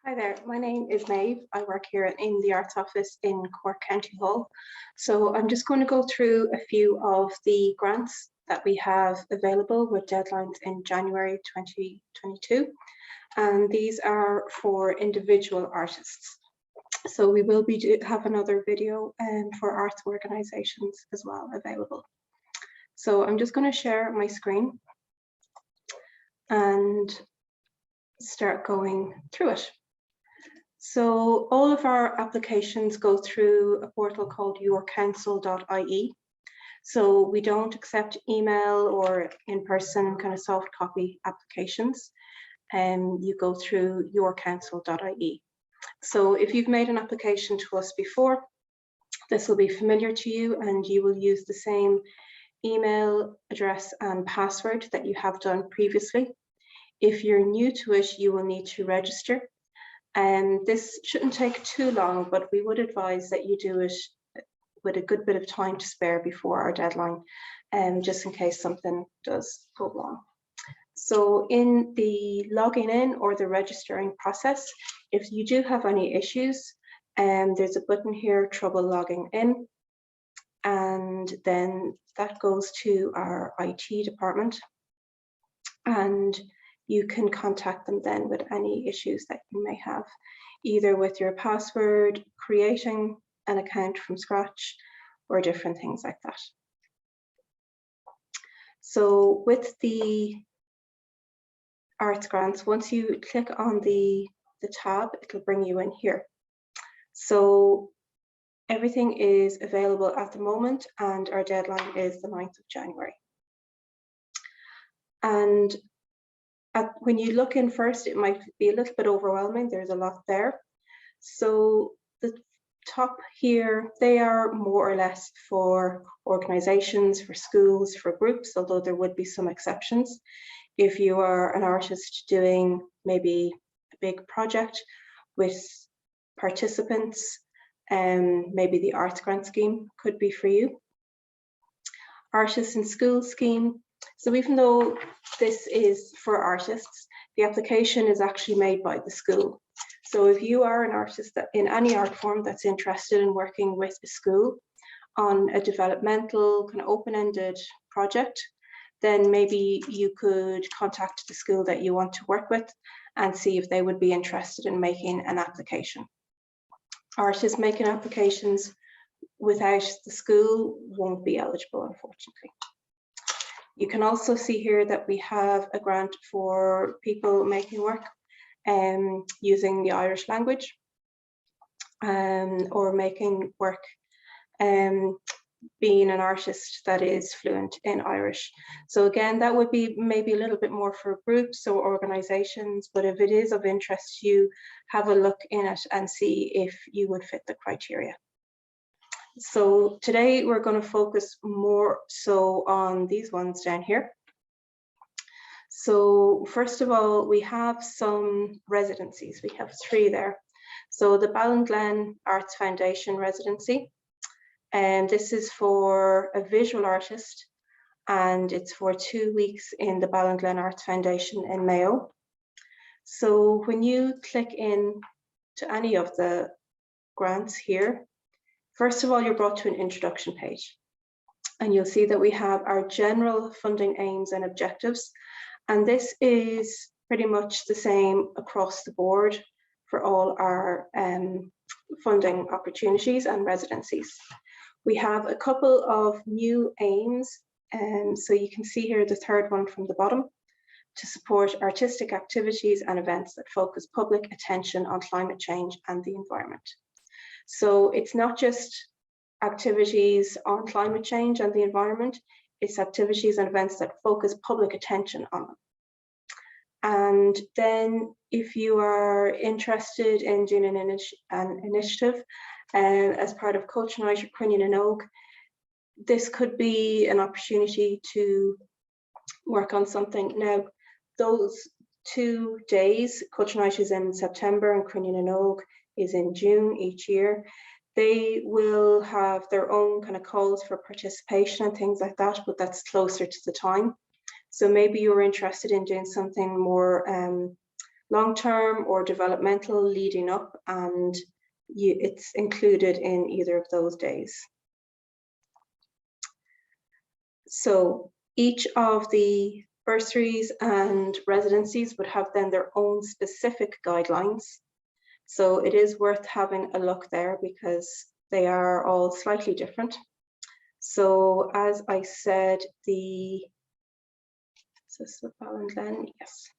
Hi there, my name is Maeve. I work here in the Arts Office in Cork County Hall. So I'm just going to go through a few of the grants that we have available with deadlines in January 2022. And these are for individual artists. So we will have another video for arts organisations as well available. So I'm just going to share my screen and start going through it. So all of our applications go through a portal called yourcouncil.ie. So we don't accept email or in-person kind of soft copy applications. You go through yourcouncil.ie. So if you've made an application to us before, this will be familiar to you and you will use the same email address and password that you have done previously. If you're new to it, you will need to register. And this shouldn't take too long, but we would advise that you do it with a good bit of time to spare before our deadline, just in case something does go wrong. So in the logging in or the registering process, if you do have any issues, there's a button here, trouble logging in, and then that goes to our IT department. And you can contact them then with any issues that you may have, either with your password, creating an account from scratch, or different things like that. So with the arts grants, once you click on the tab, it'll bring you in here. So everything is available at the moment and our deadline is the 9th of January. And when you look in first, it might be a little bit overwhelming. There's a lot there. So the top here, they are more or less for organizations, for schools, for groups, although there would be some exceptions. If you are an artist doing maybe a big project with participants, maybe the arts grant scheme could be for you. Artists in School scheme. So even though this is for artists, the application is actually made by the school. So if you are an artist that in any art form that's interested in working with a school on a developmental kind of open-ended project, then maybe you could contact the school that you want to work with and see if they would be interested in making an application. Artists making applications without the school won't be eligible, unfortunately. You can also see here that we have a grant for people making work using the Irish language or making work being an artist that is fluent in Irish. So again, that would be maybe a little bit more for groups or organizations, but if it is of interest to you, have a look in it and see if you would fit the criteria. So today we're going to focus more so on these ones down here. So first of all, we have some residencies. We have 3 there. So the Ballinglen Arts Foundation residency, and this is for a visual artist, and it's for 2 weeks in the Ballinglen Arts Foundation in Mayo. So when you click in to any of the grants here, first of all, you're brought to an introduction page, and you'll see that we have our general funding aims and objectives, and this is pretty much the same across the board for all our funding opportunities and residencies. We have a couple of new aims, so you can see here the 3rd one from the bottom, to support artistic activities and events that focus public attention on climate change and the environment. So it's not just activities on climate change and the environment, it's activities and events that focus public attention on them. And then if you are interested in doing an initiative as part of Culture Night or Cruinniú na nÓg, this could be an opportunity to work on something. Now, those 2 days, Culture Night is in September and Cruinniú na nÓg is in June each year. They will have their own kind of calls for participation and things like that, but that's closer to the time. So maybe you're interested in doing something more long-term or developmental leading up, and it's included in either of those days. So each of the bursaries and residencies would have then their own specific guidelines. So it is worth having a look there because they are all slightly different. So as I said, is this the Balanglen? Yes.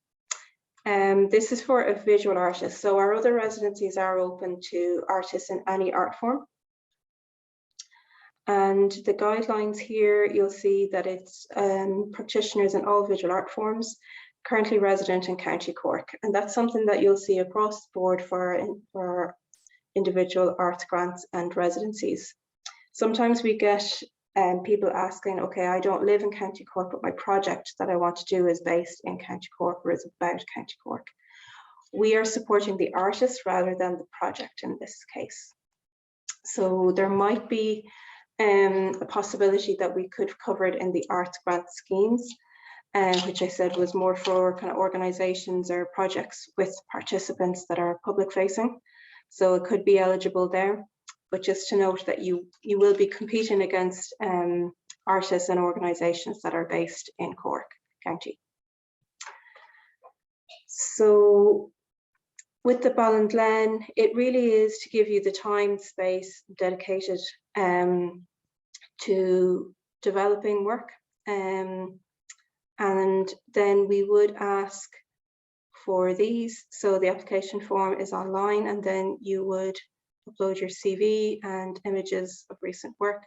This is for a visual artist. So our other residencies are open to artists in any art form. And the guidelines here, you'll see that it's practitioners in all visual art forms, currently resident in County Cork. And that's something that you'll see across the board for individual arts grants and residencies. Sometimes we get people asking, okay, I don't live in County Cork, but my project that I want to do is based in County Cork or is about County Cork. We are supporting the artist rather than the project in this case. So there might be a possibility that we could cover it in the arts grant schemes, which I said was more for kind of organizations or projects with participants that are public facing. So it could be eligible there, but just to note that you will be competing against artists and organizations that are based in Cork County. So with the Balanglen, it really is to give you the time, space dedicated to developing work. And then we would ask for these. So the application form is online, and then you would upload your CV and images of recent work.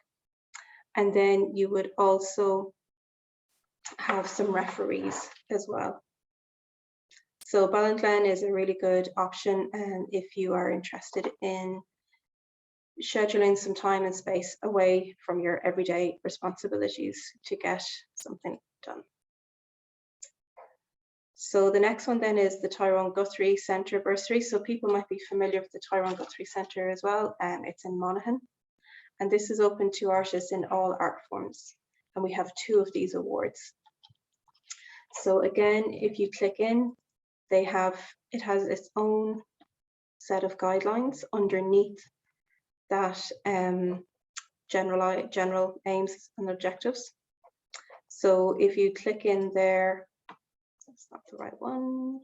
And then you would also have some referees as well. So Balanglen is a really good option, and if you are interested in scheduling some time and space away from your everyday responsibilities to get something done. So the next one then is the Tyrone Guthrie Centre Bursary. So people might be familiar with the Tyrone Guthrie Centre as well. It's in Monaghan. And this is open to artists in all art forms. And we have 2 of these awards. So again, if you click in, it has its own set of guidelines underneath that general aims and objectives. So if you click in there, that's not the right one.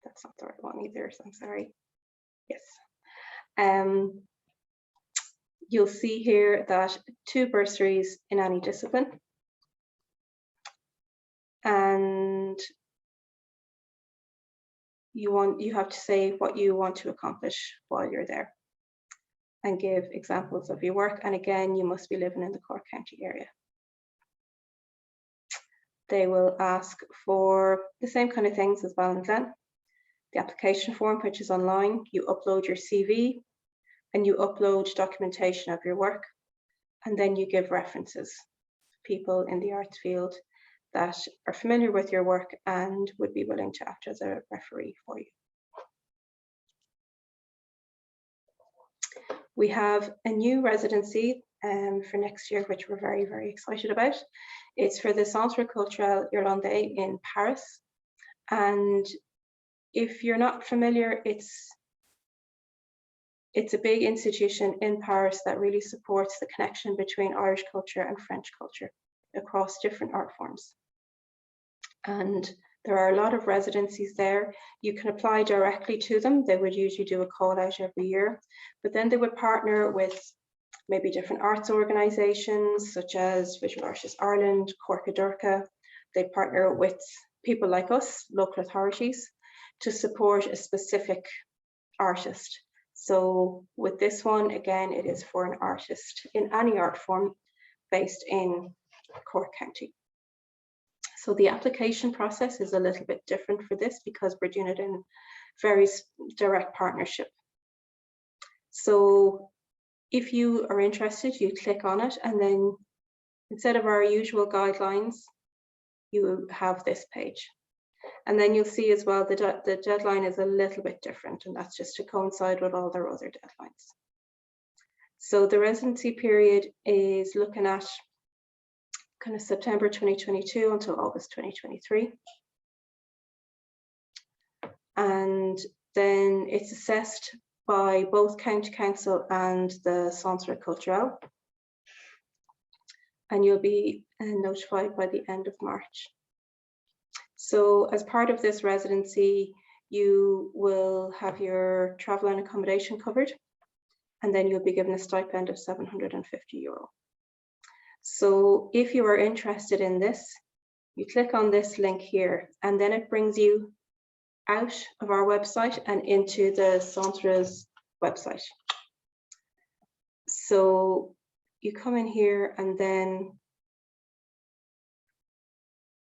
That's not the right one either, so I'm sorry. Yes. You'll see here that 2 bursaries in any discipline. And you have to say what you want to accomplish while you're there and give examples of your work. And again, you must be living in the Cork County area. They will ask for the same kind of things as Balanglen. The application form, which is online, you upload your CV and you upload documentation of your work, and then you give references, people in the arts field that are familiar with your work and would be willing to act as a referee for you. We have a new residency for next year, which we're very, very excited about. It's for the Centre Culturel Irlandais in Paris. And if you're not familiar, it's a big institution in Paris that really supports the connection between Irish culture and French culture across different art forms. And there are a lot of residencies there. You can apply directly to them. They would usually do a call out every year, but then they would partner with maybe different arts organizations such as Visual Artists Ireland, Corca Durca. They partner with people like us, local authorities, to support a specific artist. So with this one, again, it is for an artist in any art form based in Cork County. So the application process is a little bit different for this because we're doing it in very direct partnership. So if you are interested, you click on it, and then instead of our usual guidelines, you have this page. And then you'll see as well the deadline is a little bit different, and that's just to coincide with all their other deadlines. So the residency period is looking at kind of September 2022 until August 2023. and then it's assessed by both County Council and the Centre Culturel, and you'll be notified by the end of March. So as part of this residency, you will have your travel and accommodation covered, and then you'll be given a stipend of €750. So if you are interested in this, you click on this link here, and then it brings you out of our website and into the Centre's website. So you come in here, and then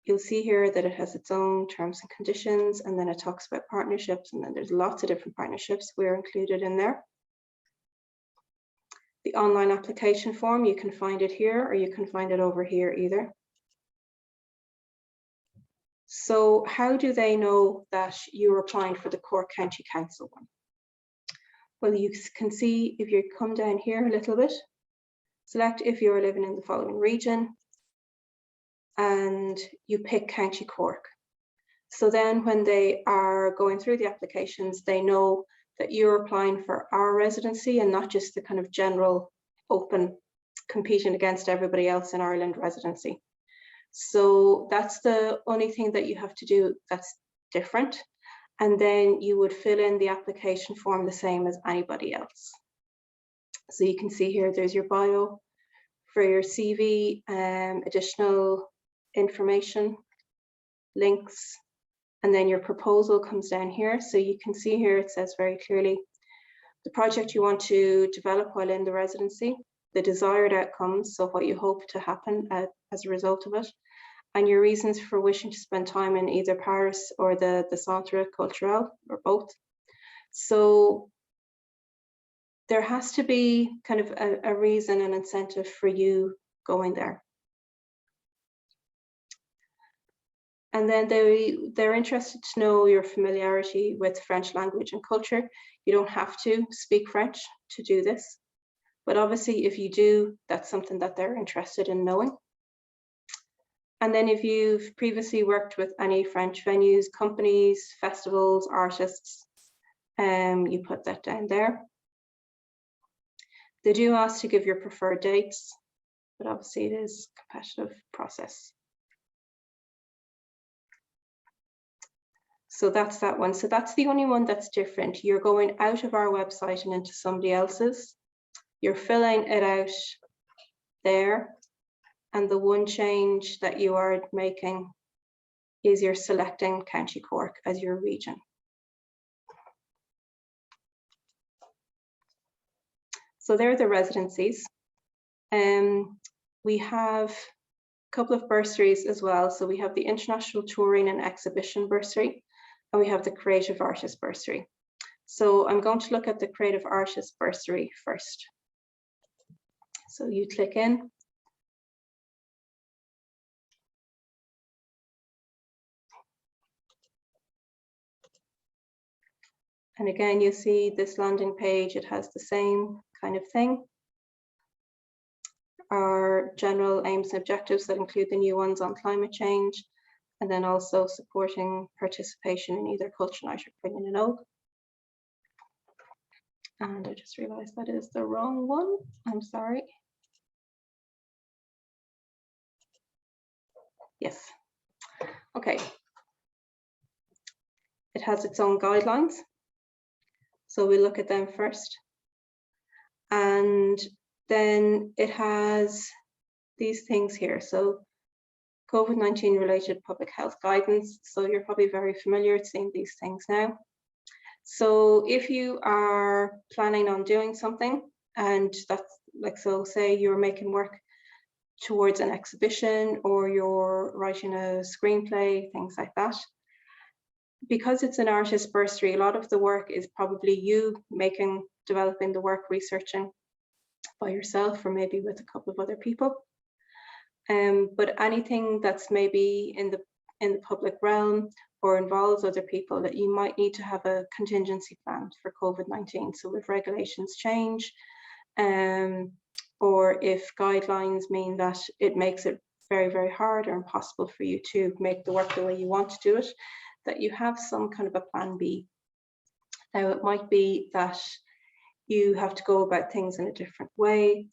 you'll see here that it has its own terms and conditions, and then it talks about partnerships, and then there's lots of different partnerships. We're included in there. The online application form, you can find it here, or you can find it over here either. So how do they know that you're applying for the Cork County Council one? Well, you can see if you come down here a little bit, select if you're living in the following region, and you pick County Cork. So then when they are going through the applications, they know that you're applying for our residency and not just the kind of general open competing against everybody else in Ireland residency. So that's the only thing that you have to do that's different. And then you would fill in the application form the same as anybody else. So you can see here, there's your bio for your CV, additional information, links, and then your proposal comes down here. So you can see here, it says very clearly the project you want to develop while in the residency, the desired outcomes, so what you hope to happen as a result of it, and your reasons for wishing to spend time in either Paris or the Centre Culturel, or both. So there has to be kind of a reason and incentive for you going there. And then they're interested to know your familiarity with French language and culture. You don't have to speak French to do this, but obviously if you do, that's something that they're interested in knowing. And then if you've previously worked with any French venues, companies, festivals, artists, you put that down there. They do ask to give your preferred dates, but obviously it is a competitive process. So that's that one. So that's the only one that's different. You're going out of our website and into somebody else's. You're filling it out there. And the one change that you are making is you're selecting County Cork as your region. So there are the residencies. We have a couple of bursaries as well. So we have the International Touring and Exhibition Bursary, and we have the Creative Artist Bursary. So I'm going to look at the Creative Artist Bursary first. So you click in. And again, you see this landing page, it has the same kind of thing. Our general aims and objectives that include the new ones on climate change, and then also supporting participation in either Culture Night or Bringing an Oak. And I just realized that is the wrong one, I'm sorry. Yes, okay. It has its own guidelines. So we look at them first. And then it has these things here. So COVID-19 related public health guidance. So you're probably very familiar with seeing these things now. So if you are planning on doing something, and that's like, so say you're making work towards an exhibition or you're writing a screenplay, things like that. Because it's an artist bursary, a lot of the work is probably you developing the work, researching by yourself or maybe with a couple of other people. But anything that's maybe in the public realm or involves other people, that you might need to have a contingency plan for COVID-19. So if regulations change, or if guidelines mean that it makes it very, very hard or impossible for you to make the work the way you want to do it, that you have some kind of a plan B. Now, it might be that you have to go about things in a different way,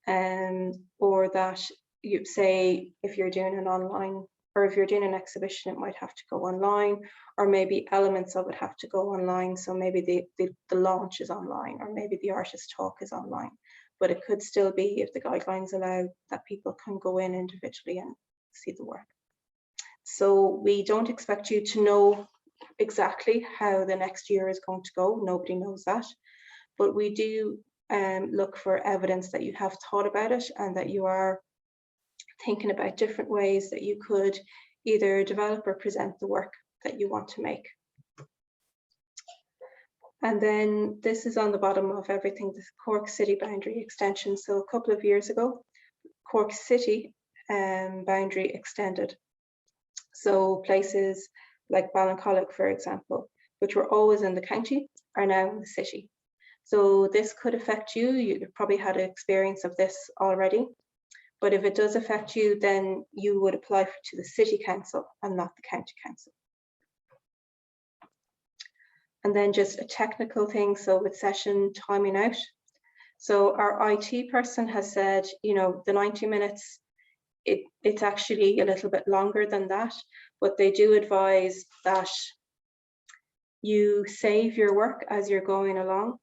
or that you say, if you're doing an online, or if you're doing an exhibition, it might have to go online, or maybe elements of it have to go online. So maybe the launch is online, or maybe the artist talk is online, but it could still be, if the guidelines allow, that people can go in individually and see the work. So we don't expect you to know exactly how the next year is going to go. Nobody knows that, but we do look for evidence that you have thought about it and that you are thinking about different ways that you could either develop or present the work that you want to make. And then this is on the bottom of everything, the Cork City boundary extension. So a couple of years ago, Cork City boundary extended. So places like Ballincollig, for example, which were always in the county, are now in the city. So this could affect you. You've probably had an experience of this already. But if it does affect you, then you would apply to the city council and not the county council. And then just a technical thing, so with session timing out. So our IT person has said, you know, the 90 minutes, it's actually a little bit longer than that, but they do advise that you save your work as you're going along.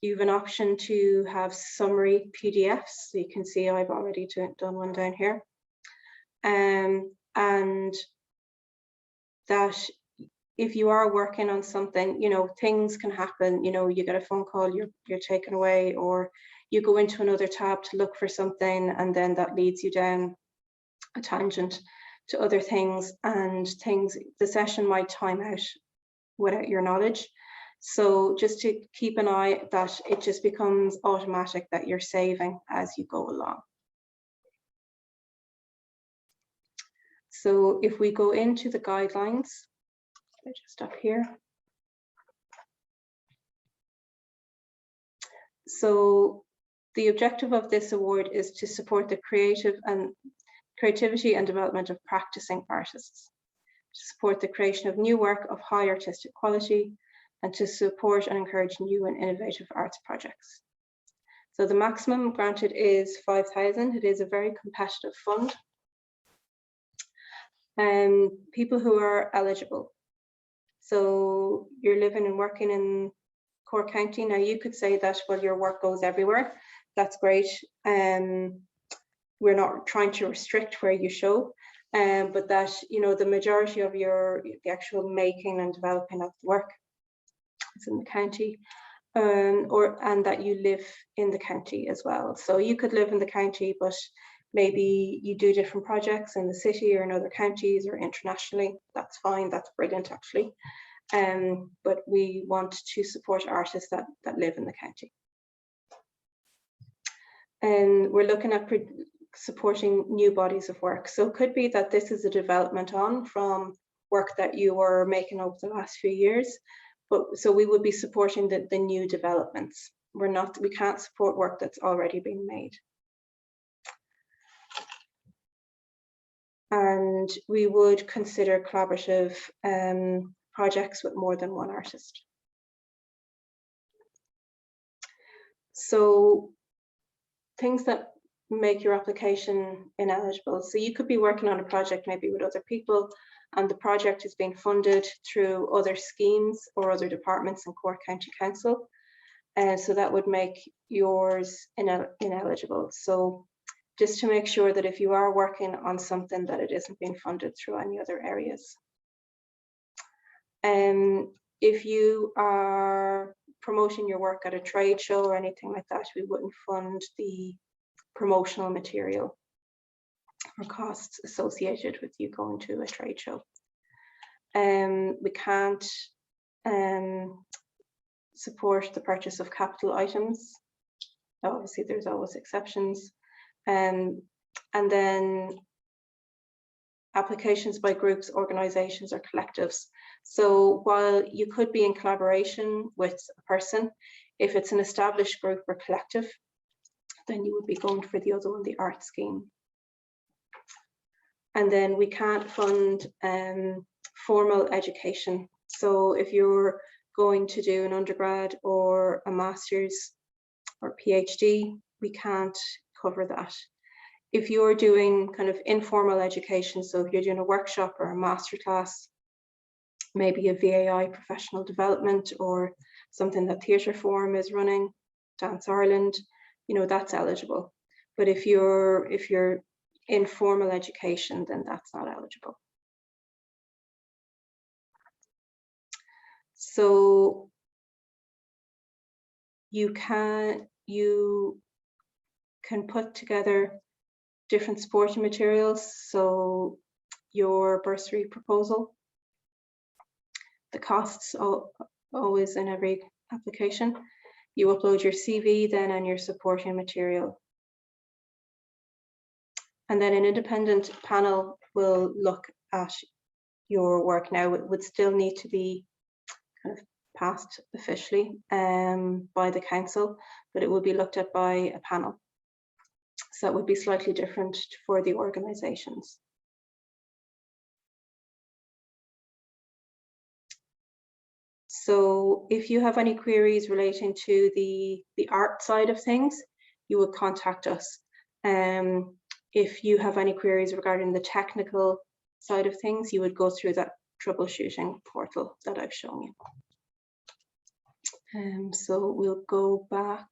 You have an option to have summary PDFs. So you can see I've already done one down here. And that if you are working on something, you know, things can happen. You know, you get a phone call, you're taken away, or you go into another tab to look for something, and then that leads you down a tangent to other things, and the session might time out without your knowledge. So just to keep an eye that it just becomes automatic that you're saving as you go along. So if we go into the guidelines, just up here. So the objective of this award is to support the creativity and development of practicing artists, to support the creation of new work of high artistic quality, and to support and encourage new and innovative arts projects. So the maximum granted is 5,000. It is a very competitive fund. People who are eligible. So you're living and working in Cork County. Now you could say that, well, your work goes everywhere. That's great. We're not trying to restrict where you show, but that, you know, the majority of the actual making and developing of the work is in the county, and that you live in the county as well. So you could live in the county, but maybe you do different projects in the city or in other counties or internationally. That's fine. That's brilliant, actually. But we want to support artists that live in the county. And we're looking at supporting new bodies of work. So it could be that this is a development on from work that you were making over the last few years. But so we would be supporting the new developments. We can't support work that's already been made. And we would consider collaborative projects with more than one artist. So things that make your application ineligible. So you could be working on a project maybe with other people, and the project is being funded through other schemes or other departments in Cork County Council. So that would make yours ineligible. So just to make sure that if you are working on something, that it isn't being funded through any other areas. If you are promoting your work at a trade show or anything like that, we wouldn't fund the promotional material or costs associated with you going to a trade show. We can't support the purchase of capital items. Obviously, there's always exceptions. And then applications by groups, organizations, or collectives. So while you could be in collaboration with a person, if it's an established group or collective, then you would be going for the other one, the art scheme. And then we can't fund formal education. So if you're going to do an undergrad or a master's or PhD, we can't cover that. If you're doing kind of informal education, so if you're doing a workshop or a masterclass, maybe a VAI, professional development, or something that Theatre Forum is running, Dance Ireland, you know, that's eligible. But if you're in formal education, then that's not eligible. So you can put together different supporting materials. So your bursary proposal, the costs always in every application. You upload your CV then and your supporting material. And then an independent panel will look at your work. Now, it would still need to be kind of passed officially by the council, but it will be looked at by a panel. So that would be slightly different for the organizations. So if you have any queries relating to the art side of things, you would contact us. If you have any queries regarding the technical side of things, you would go through that troubleshooting portal that I've shown you. So we'll go back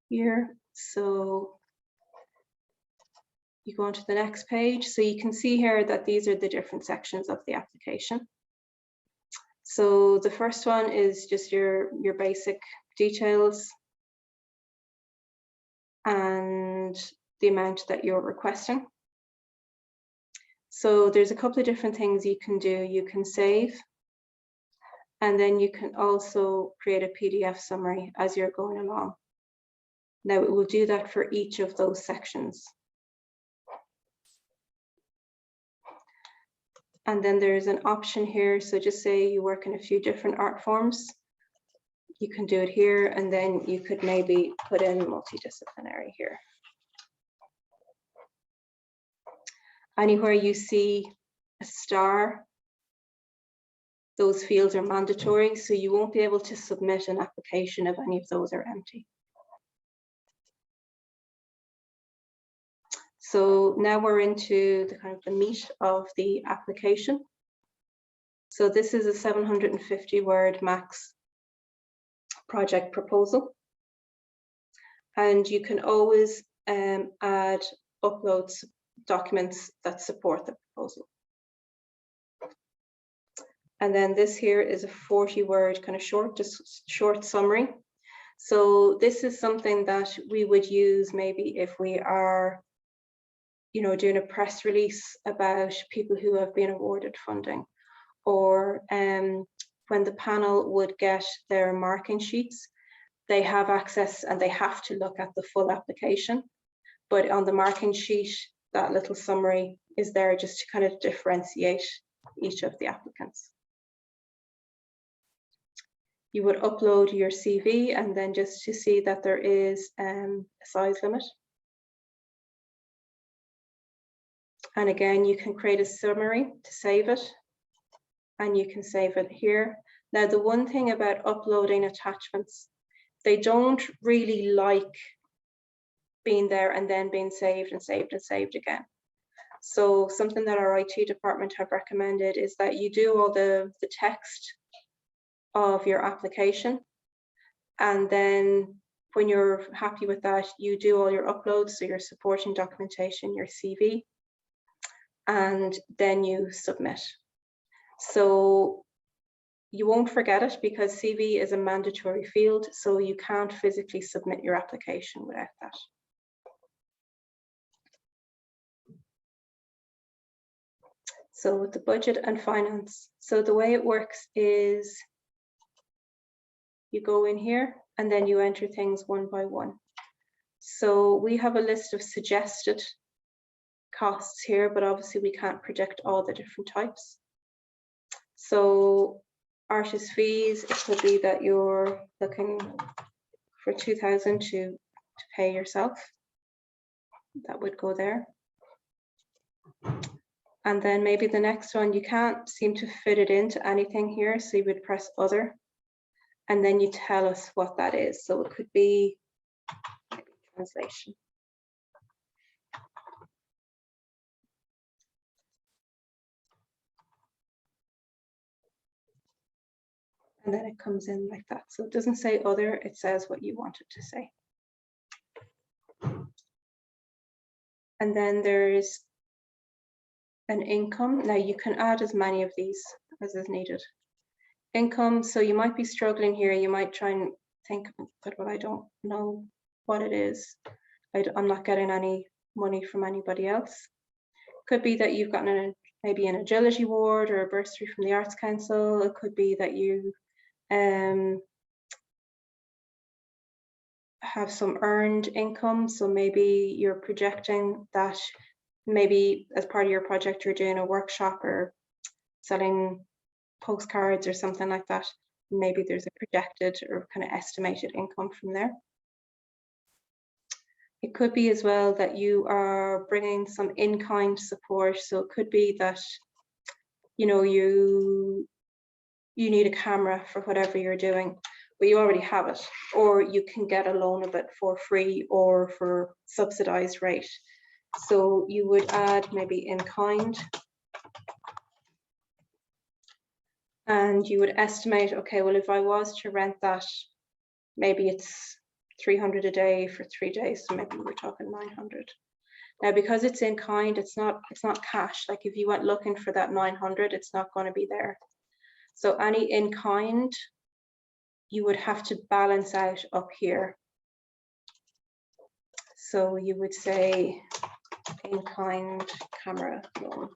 here. So you go on to the next page. So you can see here that these are the different sections of the application. So the first one is just your basic details and the amount that you're requesting. So there's a couple of different things you can do. You can save, and then you can also create a PDF summary as you're going along. Now it will do that for each of those sections. And then there's an option here. So just say you work in a few different art forms. You can do it here, and then you could maybe put in multidisciplinary here. Anywhere you see a star, those fields are mandatory, so you won't be able to submit an application if any of those are empty. So now we're into the kind of the meat of the application. So this is a 750 word max project proposal. And you can always add uploads documents that support the proposal. And then this here is a 40 word kind of short summary. So this is something that we would use maybe if we are, you know, doing a press release about people who have been awarded funding, or when the panel would get their marking sheets, they have access and they have to look at the full application. But on the marking sheet, that little summary is there just to kind of differentiate each of the applicants. You would upload your CV, and then just to see that there is a size limit. And again, you can create a summary to save it, and you can save it here. Now, the one thing about uploading attachments, they don't really like being there and then being saved and saved and saved again. So something that our IT department have recommended is that you do all the text of your application, and then when you're happy with that, you do all your uploads, so your supporting documentation, your CV, and then you submit. So you won't forget it, because CV is a mandatory field, so you can't physically submit your application without that. So with the budget and finance, so the way it works is you go in here and then you enter things one by one. So we have a list of suggested costs here, but obviously we can't predict all the different types. So artist fees, it could be that you're looking for 2,000 to pay yourself. That would go there. And then maybe the next one, you can't seem to fit it into anything here, so you would press other, and then you tell us what that is. So it could be maybe translation. And then it comes in like that. So it doesn't say other, it says what you want it to say. And then there's an income. Now you can add as many of these as is needed. Income, so you might be struggling here. You might try and think, but I don't know what it is. I'm not getting any money from anybody else. Could be that you've gotten maybe an agility award or a bursary from the Arts Council. It could be that you have some earned income. So maybe you're projecting that maybe as part of your project, you're doing a workshop or selling postcards or something like that. Maybe there's a projected or kind of estimated income from there. It could be as well that you are bringing some in-kind support. So it could be that, you know, you need a camera for whatever you're doing, but you already have it, or you can get a loan of it for free or for subsidized rate. So you would add maybe in kind, and you would estimate, okay, well, if I was to rent that, maybe it's 300 a day for 3 days, so maybe we're talking 900. Now, because it's in kind, it's not cash. Like if you went looking for that 900, it's not going to be there. So any in kind, you would have to balance out up here. So you would say in kind camera loan.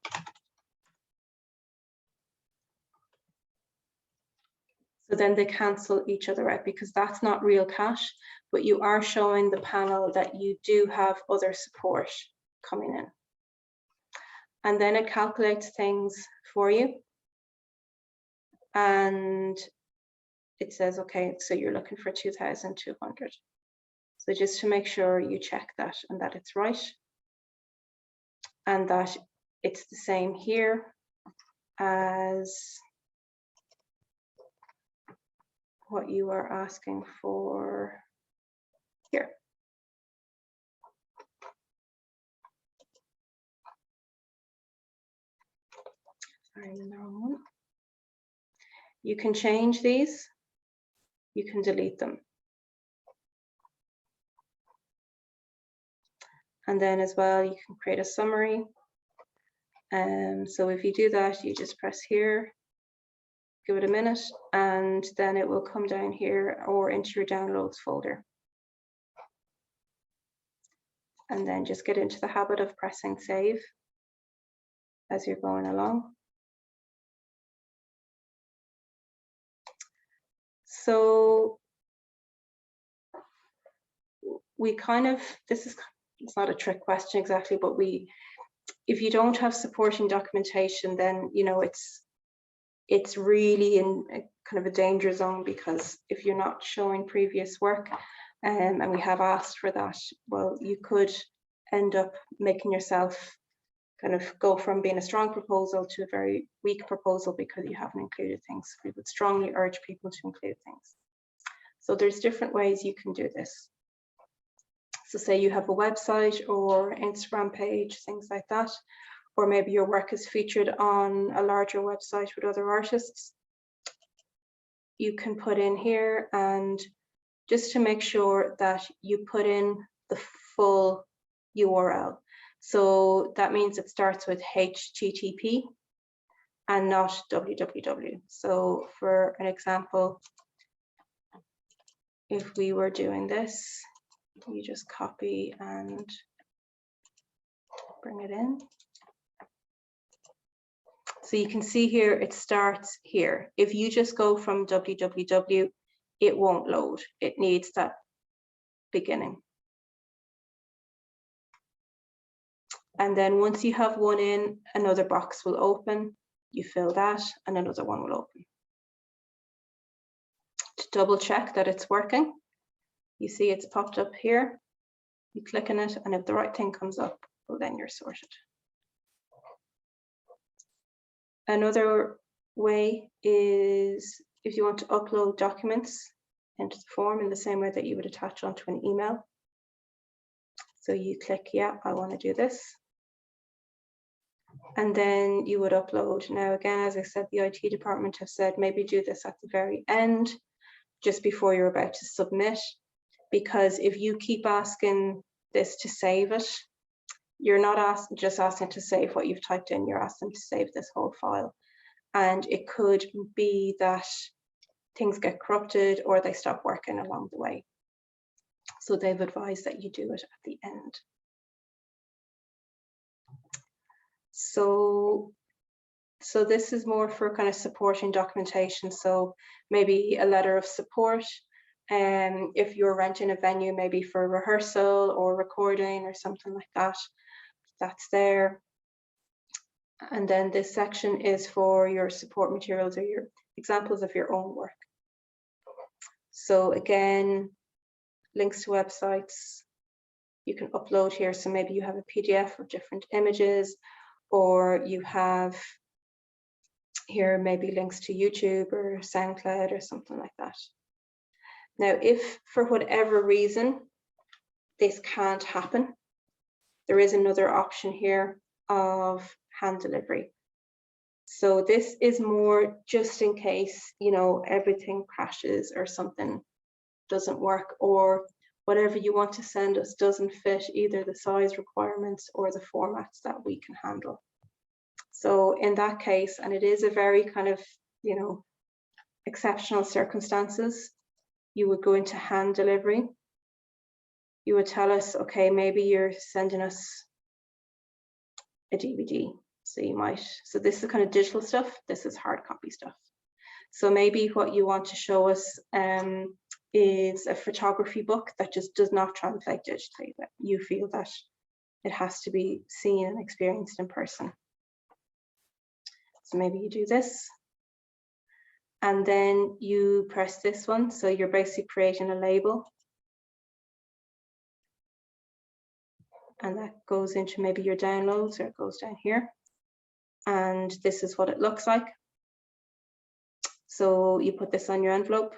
So then they cancel each other out because that's not real cash, but you are showing the panel that you do have other support coming in. And then it calculates things for you. And it says, okay, so you're looking for 2,200. So just to make sure you check that and that it's right. And that it's the same here as what you are asking for here. Sorry, the wrong one. You can change these, you can delete them. And then as well, you can create a summary. So if you do that, you just press here, give it a minute, and then it will come down here or into your downloads folder. And then just get into the habit of pressing save as you're going along. So we kind of, it's not a trick question exactly, but if you don't have supporting documentation, then, you know, it's really in a kind of a danger zone, because if you're not showing previous work, and we have asked for that, well, you could end up making yourself kind of go from being a strong proposal to a very weak proposal because you haven't included things. We would strongly urge people to include things. So there's different ways you can do this. So say you have a website or Instagram page, things like that, or maybe your work is featured on a larger website with other artists. You can put in here, and just to make sure that you put in the full URL. So that means it starts with HTTP and not www. So for an example, if we were doing this, you just copy and bring it in. So you can see here, it starts here. If you just go from www, it won't load. It needs that beginning. And then once you have one in, another box will open. You fill that and another one will open. To double check that it's working, you see it's popped up here. You click on it, and if the right thing comes up, well, then you're sorted. Another way is if you want to upload documents into the form in the same way that you would attach onto an email. So you click, yeah, I want to do this. And then you would upload. Now, again, as I said, the IT department have said maybe do this at the very end, just before you're about to submit, because if you keep asking this to save it, you're not just asking to save what you've typed in, you're asking to save this whole file. And it could be that things get corrupted or they stop working along the way. So they've advised that you do it at the end. So this is more for kind of supporting documentation. So maybe a letter of support. If you're renting a venue, maybe for rehearsal or recording or something like that, that's there. And then this section is for your support materials or your examples of your own work. So again, links to websites you can upload here. So maybe you have a PDF of different images, or you have here maybe links to YouTube or SoundCloud or something like that. Now, if for whatever reason this can't happen, there is another option here of hand delivery. So this is more just in case, you know, everything crashes or something doesn't work, or whatever you want to send us doesn't fit either the size requirements or the formats that we can handle. So in that case, and it is a very kind of, you know, exceptional circumstances, you would go into hand delivery. You would tell us, okay, maybe you're sending us a DVD. So you might, so this is kind of digital stuff, this is hard copy stuff. So maybe what you want to show us is a photography book that just does not translate digitally, that you feel that it has to be seen and experienced in person. So maybe you do this, and then you press this one. So you're basically creating a label, and that goes into maybe your downloads, or it goes down here. And this is what it looks like. So you put this on your envelope,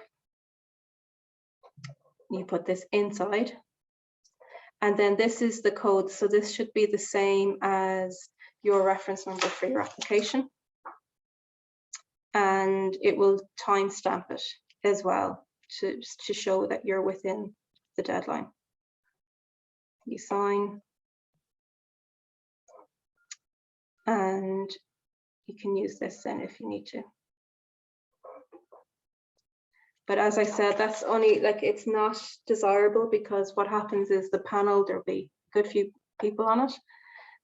you put this inside, and then this is the code. So this should be the same as your reference number for your application, and it will timestamp it as well to show that you're within the deadline. You sign, and you can use this then if you need to. But as I said, that's only, like, it's not desirable, because what happens is the panel, there'll be a good few people on it.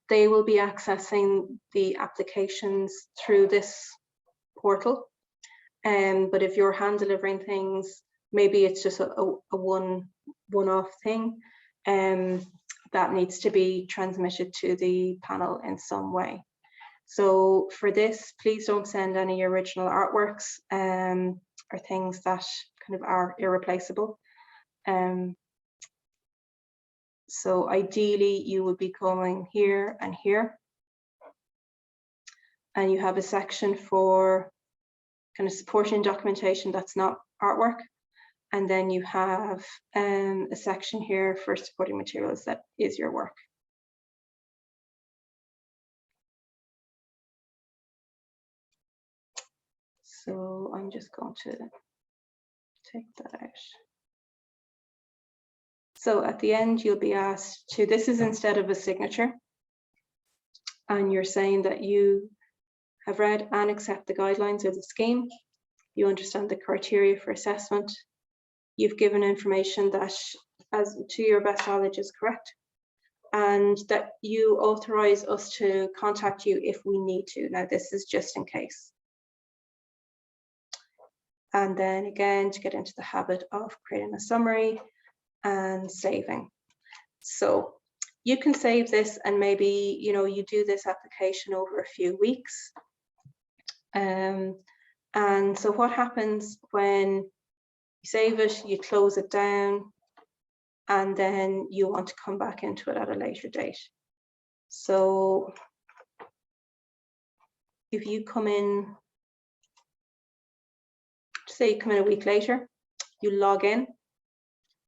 They will be accessing the applications through this portal. But if you're hand delivering things, maybe it's just a one-off thing, that needs to be transmitted to the panel in some way. So for this, please don't send any original artworks or things that kind of are irreplaceable. So ideally you would be going here and here, and you have a section for kind of supporting documentation that's not artwork, and then you have a section here for supporting materials that is your work. So I'm just going to take that out. So at the end, you'll be asked to, this is instead of a signature, and you're saying that you have read and accept the guidelines of the scheme, you understand the criteria for assessment, you've given information that, as to your best knowledge, is correct, and that you authorize us to contact you if we need to. Now, this is just in case. And then again, to get into the habit of creating a summary and saving. So you can save this, and maybe, you know, you do this application over a few weeks. And so what happens when you save it, you close it down, and then you want to come back into it at a later date. So if you come in, say you come in a week later, you log in,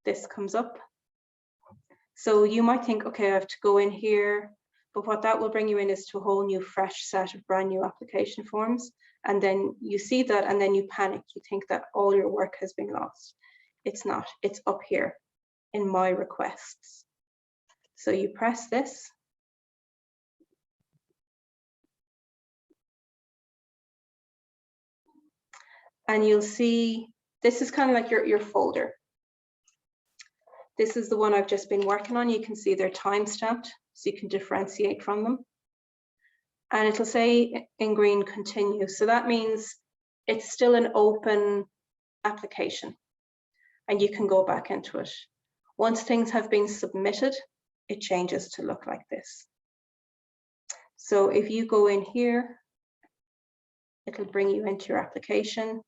this comes up. So you might think, okay, I have to go in here, but what that will bring you in is to a whole new fresh set of brand new application forms. And then you see that and then you panic. You think that all your work has been lost. It's not, it's up here in my requests. So you press this. And you'll see, this is kind of like your folder. This is the one I've just been working on. You can see they're time-stamped, so you can differentiate from them. And it'll say in green, continue. So that means it's still an open application and you can go back into it. Once things have been submitted, it changes to look like this. So if you go in here, it'll bring you into your application.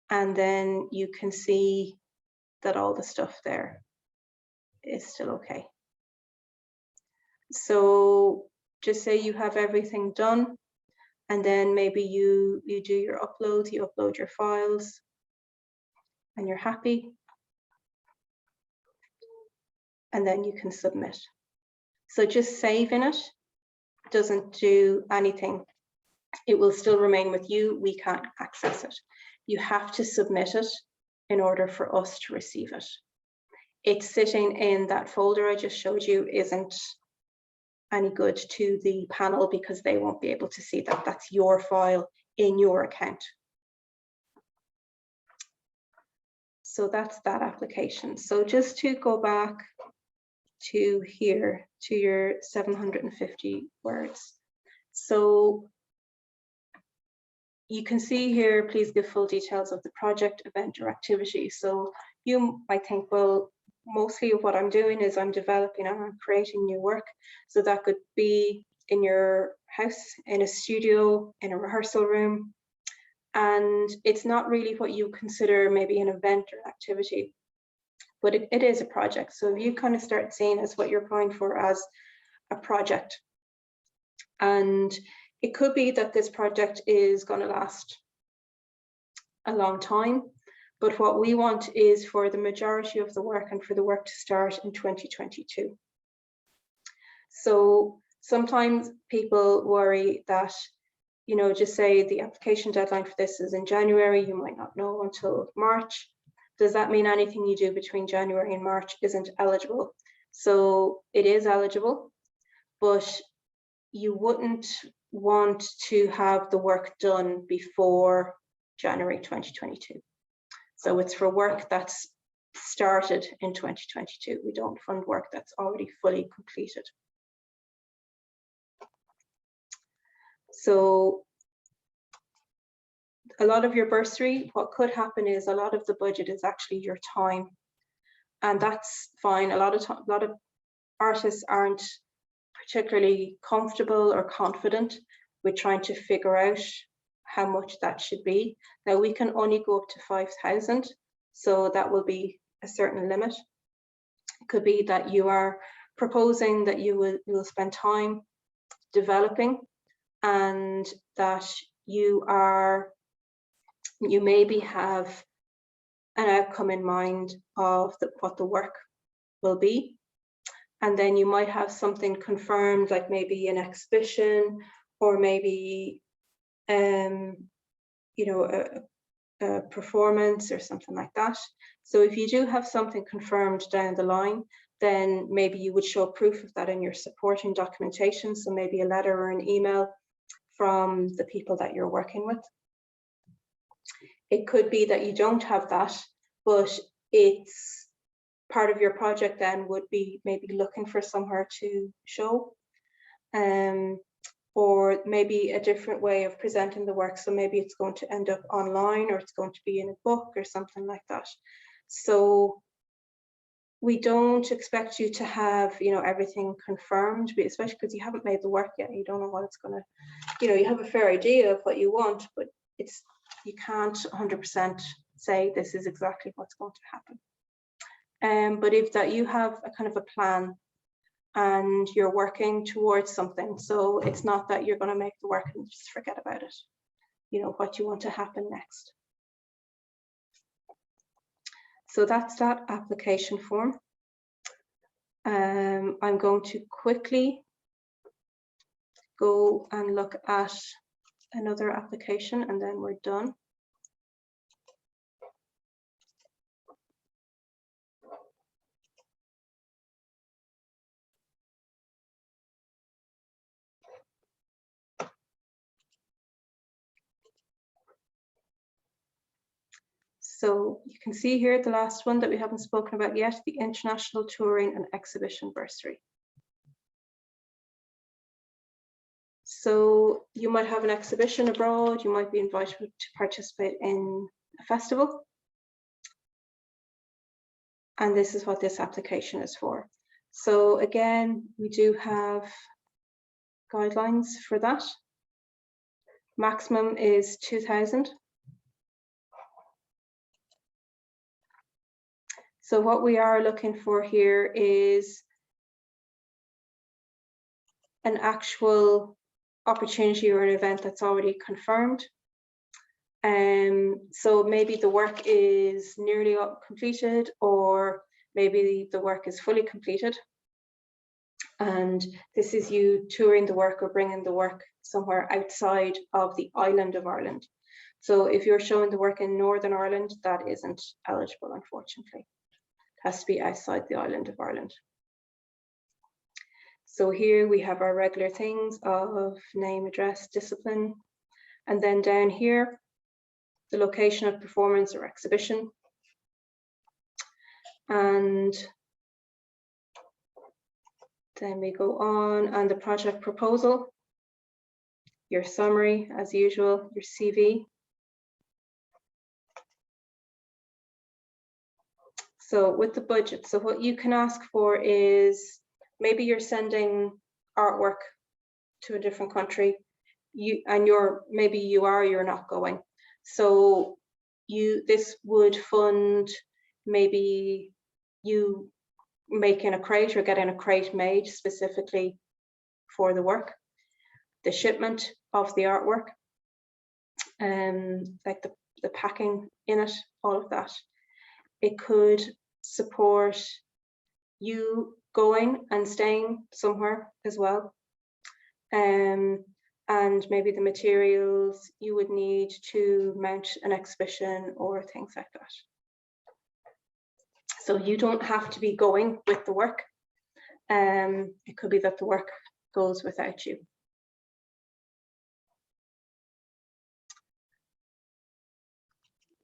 And then you can see that all the stuff there is still okay. So just say you have everything done, and then maybe you do your uploads, you upload your files, and you're happy. And then you can submit. So just saving it doesn't do anything. It will still remain with you. We can't access it. You have to submit it in order for us to receive it. It's sitting in that folder I just showed you isn't any good to the panel because they won't be able to see that. That's your file in your account. So that's that application. So just to go back to here, to your 750 words. So you can see here, please give full details of the project, event, or activity. So you might think, well, mostly what I'm doing is I'm developing and I'm creating new work. So that could be in your house, in a studio, in a rehearsal room. And it's not really what you consider maybe an event or activity, but it is a project. So if you kind of start seeing as what you're applying for as a project, and it could be that this project is going to last a long time, but what we want is for the majority of the work and for the work to start in 2022. So sometimes people worry that, you know, just say the application deadline for this is in January, you might not know until March. Does that mean anything you do between January and March isn't eligible? So it is eligible, but you wouldn't want to have the work done before January 2022. So it's for work that's started in 2022. We don't fund work that's already fully completed. So a lot of your bursary, what could happen is a lot of the budget is actually your time, and that's fine. A lot of artists aren't particularly comfortable or confident with trying to figure out how much that should be. Now we can only go up to 5,000, so that will be a certain limit. It could be that you are proposing that you will spend time developing, and that you maybe have an outcome in mind of what the work will be. And then you might have something confirmed, like maybe an exhibition, or maybe you know, a performance or something like that. So if you do have something confirmed down the line, then maybe you would show proof of that in your supporting documentation. So maybe a letter or an email from the people that you're working with. It could be that you don't have that, but it's part of your project then would be maybe looking for somewhere to show, or maybe a different way of presenting the work. So maybe it's going to end up online, or it's going to be in a book or something like that. So we don't expect you to have, you know, everything confirmed, especially because you haven't made the work yet. You don't know what it's going to, you know, you have a fair idea of what you want, but you can't 100% say this is exactly what's going to happen. But if that you have a kind of a plan and you're working towards something. So it's not that you're going to make the work and just forget about it. You know, what you want to happen next. So that's that application form. I'm going to quickly go and look at another application and then we're done. So you can see here the last one that we haven't spoken about yet, the International Touring and Exhibition Bursary. So you might have an exhibition abroad, you might be invited to participate in a festival. And this is what this application is for. So again, we do have guidelines for that. Maximum is 2,000. So what we are looking for here is an actual opportunity or an event that's already confirmed. So maybe the work is nearly completed, or maybe the work is fully completed. And this is you touring the work or bringing the work somewhere outside of the island of Ireland. So if you're showing the work in Northern Ireland, that isn't eligible, unfortunately. It has to be outside the island of Ireland. So here we have our regular things of name, address, discipline, and then down here, the location of performance or exhibition. And then we go on, and the project proposal, your summary as usual, your CV. So with the budget, so what you can ask for is maybe you're sending artwork to a different country, maybe you're not going. So this would fund maybe you making a crate or getting a crate made specifically for the work, the shipment of the artwork, like the packing in it, all of that. It could support you going and staying somewhere as well. And maybe the materials you would need to mount an exhibition or things like that. So you don't have to be going with the work. It could be that the work goes without you.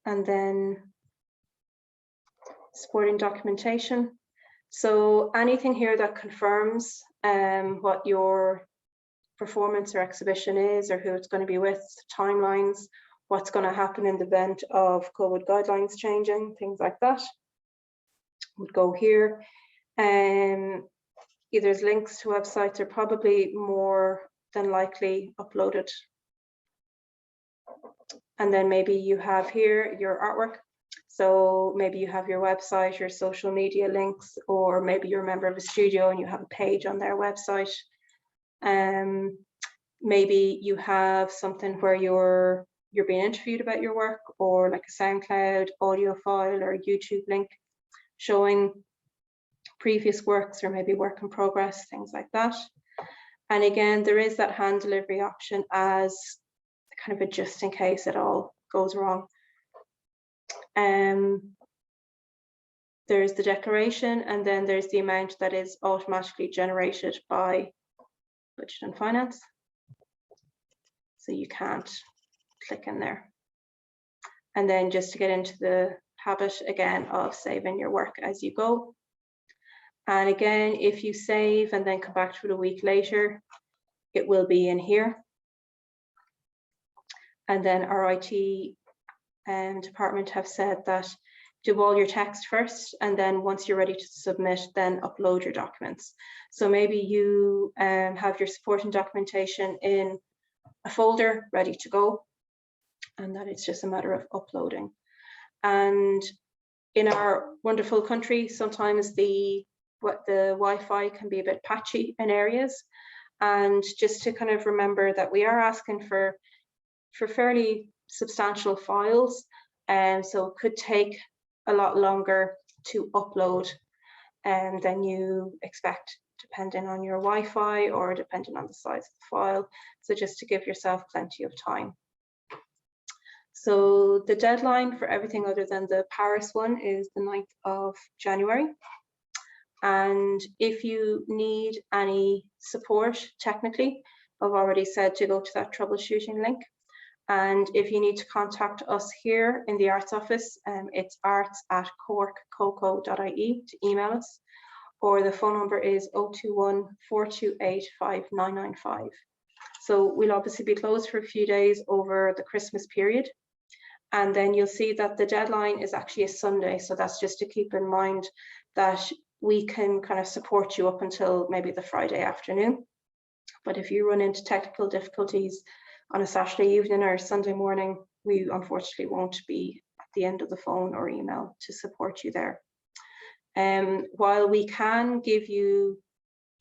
And then supporting documentation. So anything here that confirms what your performance or exhibition is, or who it's going to be with, timelines, what's going to happen in the event of COVID guidelines changing, things like that, would go here. There's links to websites are probably more than likely uploaded. And then maybe you have here your artwork. So maybe you have your website, your social media links, or maybe you're a member of a studio and you have a page on their website. Maybe you have something where you're being interviewed about your work, or like a SoundCloud audio file or a YouTube link showing previous works, or maybe work in progress, things like that. And again, there is that hand delivery option as kind of a just in case it all goes wrong. There's the declaration, and then there's the amount that is automatically generated by Budget and Finance. So you can't click in there. And then just to get into the habit again of saving your work as you go. And again, if you save and then come back to it a week later, it will be in here. And then our IT department have said that do all your text first, and then once you're ready to submit, then upload your documents. So maybe you have your supporting documentation in a folder ready to go, and that it's just a matter of uploading. And in our wonderful country, sometimes the what the Wi-Fi can be a bit patchy in areas. And just to kind of remember that we are asking for fairly substantial files, and so it could take a lot longer to upload than you expect, depending on your Wi-Fi or depending on the size of the file. So just to give yourself plenty of time. So the deadline for everything other than the Paris one is the 9th of January. And if you need any support technically, I've already said to go to that troubleshooting link. And if you need to contact us here in the Arts office, it's arts@corkcoco.ie to email us, or the phone number is 021 428 5995. So we'll obviously be closed for a few days over the Christmas period. And then you'll see that the deadline is actually a Sunday. So that's just to keep in mind that we can kind of support you up until maybe the Friday afternoon. But if you run into technical difficulties on a Saturday evening or Sunday morning, we unfortunately won't be at the end of the phone or email to support you there. While we can give you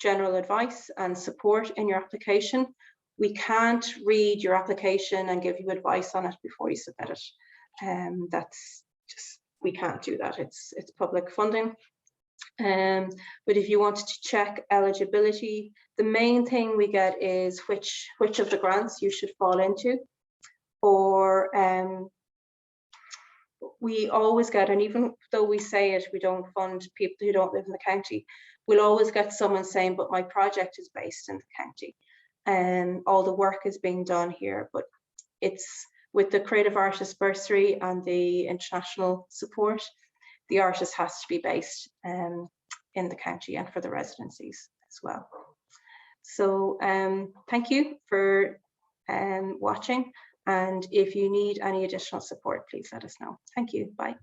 general advice and support in your application, we can't read your application and give you advice on it before you submit it. That's just, we can't do that. It's public funding. But if you wanted to check eligibility, the main thing we get is which of the grants you should fall into. Or we always get, and even though we say it, we don't fund people who don't live in the county, we'll always get someone saying, but my project is based in the county and all the work is being done here. But it's with the Creative Artist Bursary and the international support, the artist has to be based in the county and for the residencies as well. So thank you for watching. And if you need any additional support, please let us know. Thank you. Bye.